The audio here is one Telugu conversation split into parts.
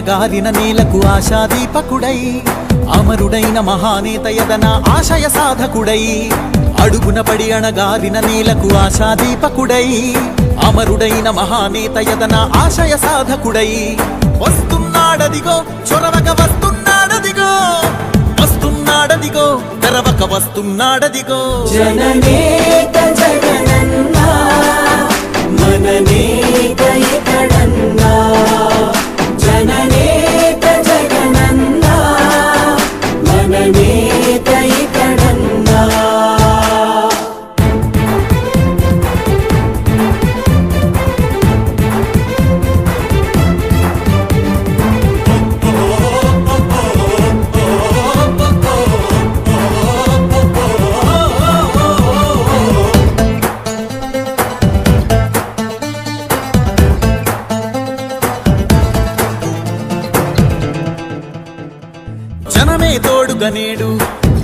గారిన నేలకు ఆశాదీపకుడై అమరుడైన మహానేత యదన ఆశయ సాధకుడై అడుగున పడి అణగారిన నేలకు ఆశాదీపకుడై అమరుడైన మహానేత యదన ఆశయ సాధకుడై వస్తున్నాడదిగో చొరవక వస్తున్నాడదిగో వస్తున్నాడదిగో తెరవక వస్తున్నాడదిగో జననేత జగనన్నా మననేత ఇతడన్నా జననేత జగనన్నా మననేత ఇతడన్నా జనమే తోడుగనేడు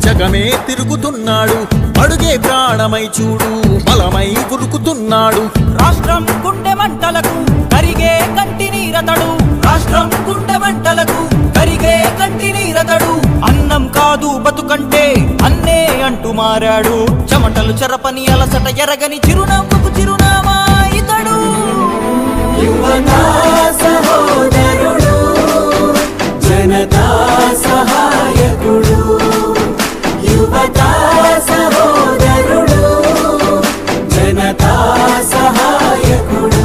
జగమే తిరుగుతున్నాడు అడుగే ప్రాణమై చూడు బలమై ఉరుకుతున్నాడు రాష్ట్రం గుండె మంటలకు కరిగే కంటి నీరతడు రాష్ట్రం గుండె మంటలకు కరిగే కంటి నీరతడు అన్నం కాదు బతుకంటే అన్నే అంటూ మారాడు చెమటలు చెరపని అలసట ఎరగని చిరునవ్వుకు చిరునామా ఇతడు యువతా సహోదరుడు జనతా సహాయకుడు యువతా సహోదరుడు జనతా సహాయకుడు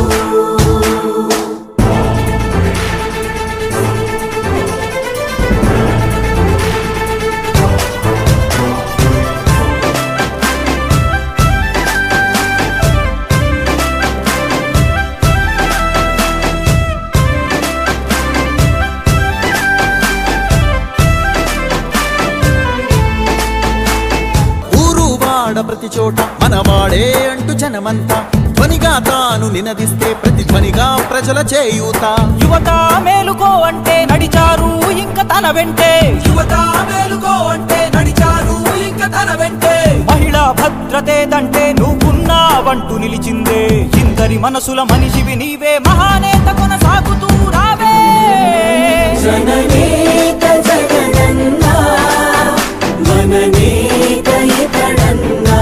ప్రతి చోట మనవాడే అంటూ జనమంతా ధ్వనిగా తాను నినదిస్తే ప్రతిధ్వనిగా ప్రజల చేయూత యువత మేలుకో అంటే నడిచారు ఇంక తన వెంటే యువత మేలుకో అంటే నడిచారు ఇంక తన వెంటే మహిళా భద్రతేదంటే నువ్వున్నావంటూ నిలిచిందే ఇందరి మనసుల మనిషివి నీవే మహానేత కొనసాగుతూ రావే జననేత జగనన్నా మననేత ఇతడన్నా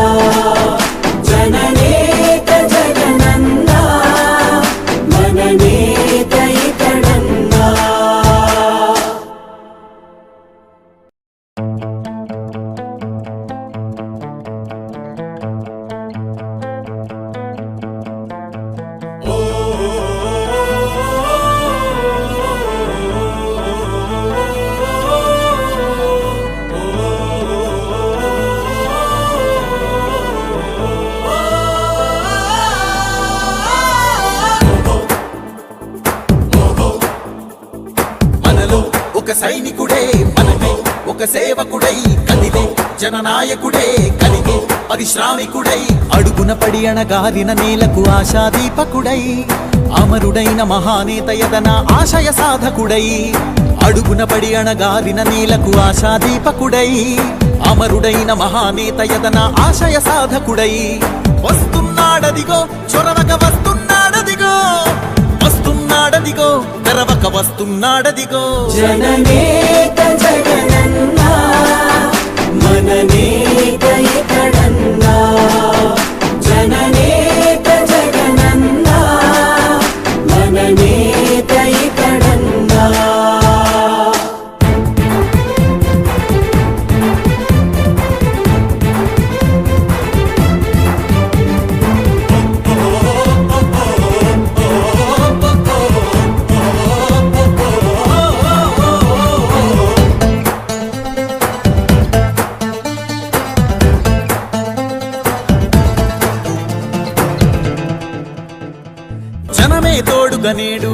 జననేత జగనన్నా మననేత ఇతడన్నా ఒక సైనికుడే మనమే ఒక సేవకుడై కదిలే జననాయకుడే కలిగే పరిశ్రామికుడై అడుగున పడి అణగారిన నేలకు ఆశాదీపకుడై అమరుడైన మహానేత యదన ఆశయ సాధకుడై అడుగున పడి అణగారిన నేలకు ఆశాదీపకుడై అమరుడైన మహానేత యదన ఆశయ సాధకుడై వస్తున్నాడదిగో చొరవక వస్తున్నాడదిగో వస్తున్నాడదిగో తెరవక వస్తున్నాడదిగో జననేత జగనన్నా మననేత ఇతడన్నా జననేత జగనన్నా మననేత ఇతడన్నా జనమే తోడుగనేడు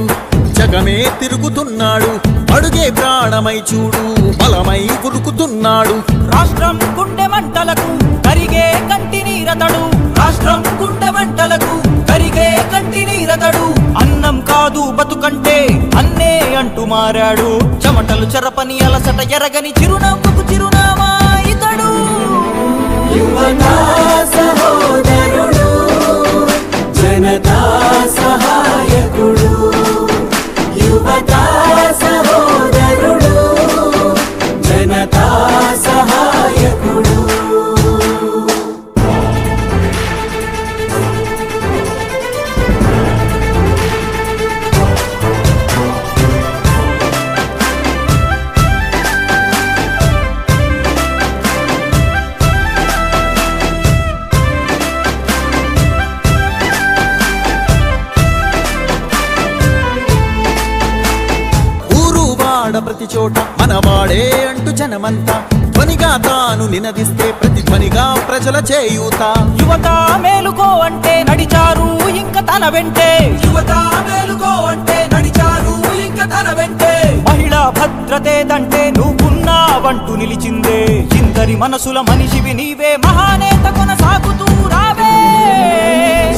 జగమే తిరుగుతున్నాడు అడుగే ప్రాణమై చూడు బలమై ఉరుకుతున్నాడు రాష్ట్రం గుండె మంటలకు కరిగే కంటి నీరతడు రాష్ట్రం గుండె మంటలకు కరిగే కంటి నీరతడు అన్నం కాదు బతుకంటే అన్నే అంటూ మారాడు చెమటలు చెరపని అలసట ఎరగని చిరునవ్వుకు చిరునామా ఇతడు యువతా సహోదరుడు జనతా సహాయకుడు యువతా సహోదరుడు ప్రతి చోట మనవాడే అంటూ జనమంతా ధ్వనిగా తాను నినదిస్తే ప్రతిధ్వనిగా ప్రజల చేయూత. యువత మేలుకో అంటే నడిచారు ఇంక తన వెంటే, యువత మేలుకో అంటే నడిచారు ఇంక తన వెంటే. మహిళా భద్రతేదంటే నువ్వున్నావంటూ నిలిచిందే, ఇందరి మనసుల మనిషివి నీవే, మహానేత కొనసాగుతూ రావే.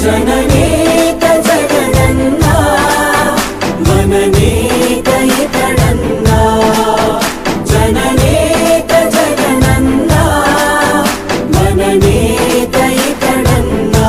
జననేత జగనన్నా మననేత ఇతడన్నా, జననేత జగనన్నా మననేత ఇతడన్నా.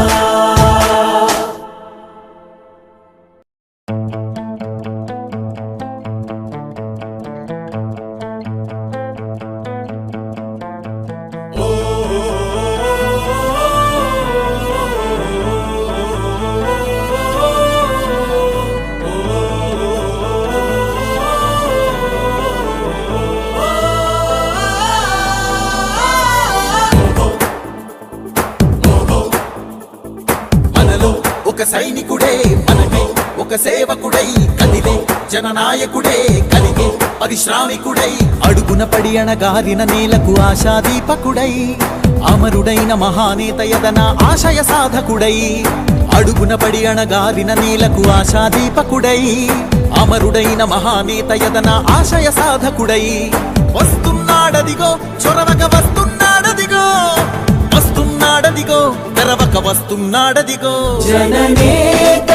మనలో ఒక సైనికుడే మనకై ఒక సేవకుడై కదిలే జననాయకుడే కలిగే పరిశ్రామికుడై అడుగున పడి అణగారిన నేలకు ఆశాదీపకుడై అమరుడైన మహానేత యదన ఆశయ సాధకుడై అడుగున పడి అణగారిన నేలకు ఆశాదీపకుడై అమరుడైన మహానేత యదన ఆశయ సాధకుడై వస్తున్నాడదిగో చొరవక వస్తున్నాడదిగో వస్తున్నాడదిగో తెరవక వస్తున్నాడదిగో జననేత